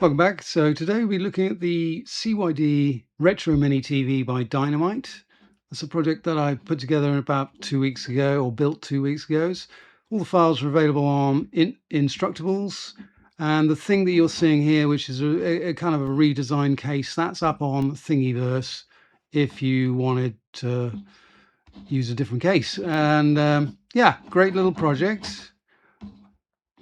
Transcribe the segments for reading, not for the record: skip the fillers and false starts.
Welcome back. So today we'll be looking at the CYD Retro Mini TV by DynaMight. That's a project that I put together about 2 weeks ago, or built 2 weeks ago. All the files are available on Instructables. And the thing that you're seeing here, which is a kind of a redesigned case, that's up on Thingiverse if you wanted to use a different case. And yeah, great little project.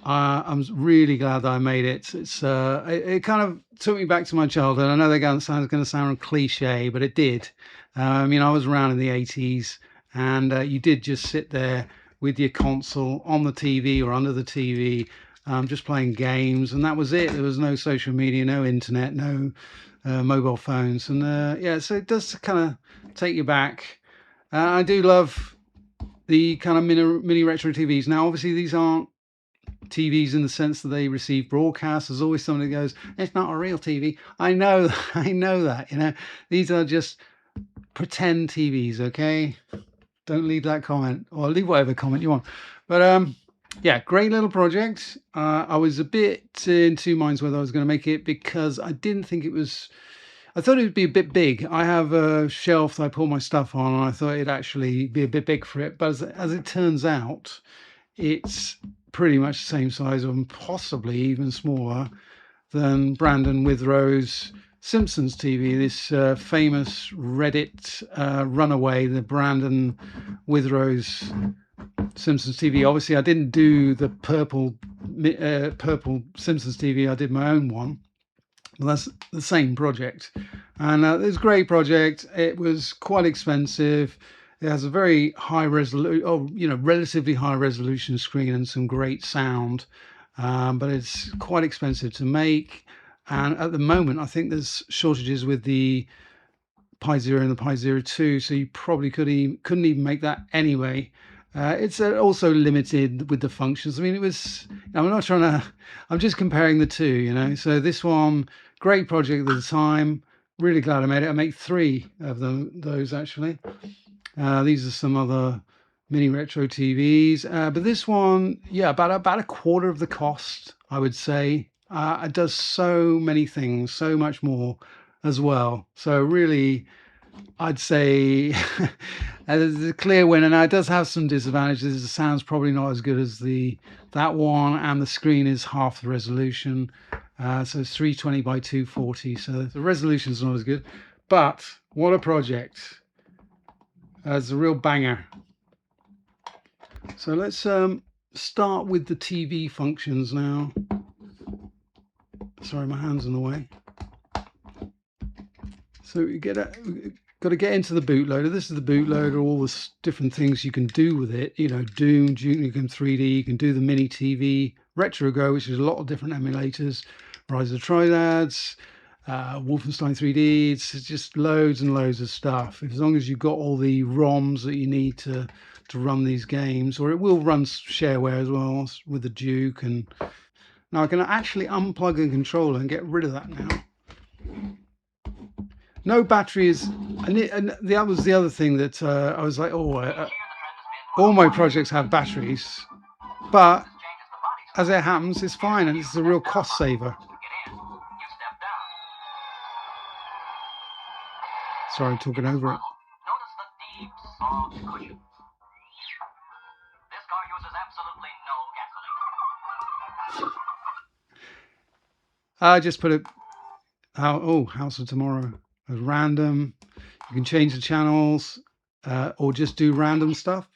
I'm really glad that I made it. It kind of took me back to my childhood. I know that going to sound cliche, but it did. I was around in the 80s, and you did just sit there with your console on the TV or under the TV, just playing games, and that was it. There was no social media, no internet, no mobile phones, and yeah, so it does kind of take you back. I do love the kind of mini retro TVs. Now, obviously, these aren't TVs in the sense that they receive broadcasts. There's always somebody that goes, it's not a real TV. I know, I know that, these are just pretend TVs, okay? Don't leave that comment, or leave whatever comment you want. But yeah, great little project. I was a bit in two minds whether I was going to make it, because I didn't think I thought it would be a bit big. I have a shelf that I put my stuff on, and I thought it'd actually be a bit big for it. But as it turns out, it's pretty much the same size, and possibly even smaller than Brandon Withrow's Simpsons TV, this famous Reddit runaway, the Brandon Withrow's Simpsons TV. Obviously, I didn't do the purple Simpsons TV. I did my own one. But that's the same project, and it was a great project. It was quite expensive. It has a very high resolution, relatively high resolution screen and some great sound, but it's quite expensive to make. And at the moment, I think there's shortages with the Pi Zero and the Pi Zero 2, so you probably couldn't even make that anyway. It's also limited with the functions. I mean, I'm just comparing the two, So this one, great project at the time. Really glad I made it. I made 3 of those actually. These are some other mini retro TVs, but this one, yeah, about a quarter of the cost, I would say. It does so many things, so much more as well. So really, I'd say there's a clear winner. Now it does have some disadvantages. The sound's probably not as good as that one, and the screen is half the resolution. So it's 320 by 240. So the resolution's not as good. But what a project! It's a real banger. So let's start with the TV functions now. Sorry, my hand's in the way. So we got to get into the bootloader. This is the bootloader, all the different things you can do with it. Doom, Duke Nukem 3D, you can do the mini TV, RetroGo, which is a lot of different emulators, Rise of the Triads, Wolfenstein 3D. It's just loads and loads of stuff. As long as you've got all the ROMs that you need to run these games, or it will run shareware as well with the Duke. And now I can actually unplug the controller and get rid of that now. No batteries, and that was the other thing that I was like, all my projects have batteries, but as it happens, it's fine, and it's a real cost saver. Sorry, I'm talking over it. Notice the deep, soft cushions. This car uses absolutely no gasoline. I just put it House of Tomorrow as random. You can change the channels, or just do random stuff.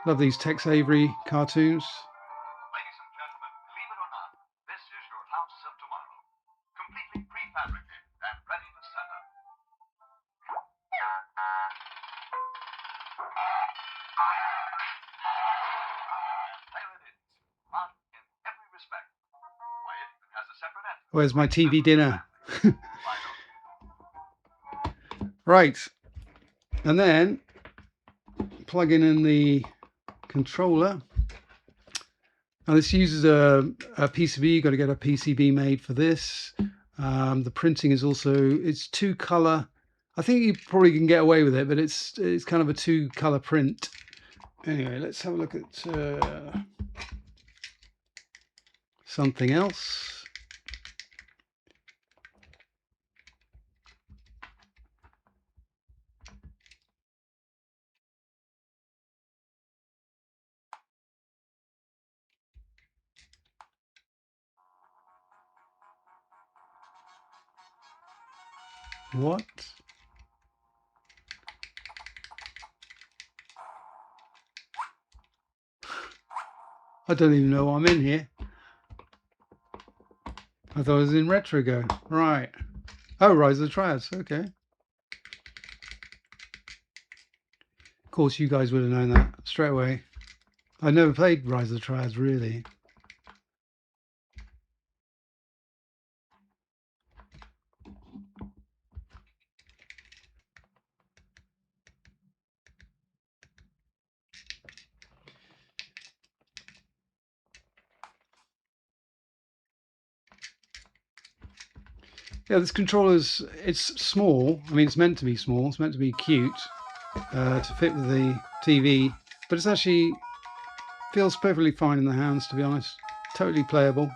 Love these Tex Avery cartoons. Ladies and gentlemen, believe it or not, this is your House of Tomorrow. Completely prefabricated and ready to set up. There it is. Modern in every respect. Why, it even has a separate entry. Where's my TV dinner? Right, and then plugging in the controller. Now this uses a PCB. You've got to get a PCB made for this. The printing is it's 2-color. I think you probably can get away with it, but it's kind of a 2-color print. Anyway, let's have a look at. something else. What? I don't even know what I'm in here. I thought I was in Retrogo. Right. Oh, Rise of the Triads. Okay. Of course, you guys would have known that straight away. I never played Rise of the Triads, really. Yeah, this controller's, it's small. I mean, it's meant to be small. It's meant to be cute to fit with the TV. But it's actually feels perfectly fine in the hands, to be honest. Totally playable.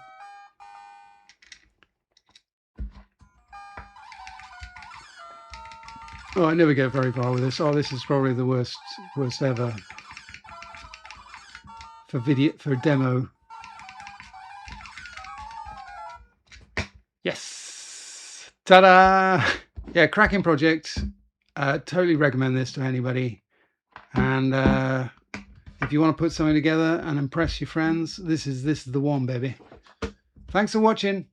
Oh, I never get very far with this. Oh, this is probably the worst ever for demo. Yes, ta-da! Yeah, cracking project. Totally recommend this to anybody. And if you want to put something together and impress your friends, this is the one, baby. Thanks for watching.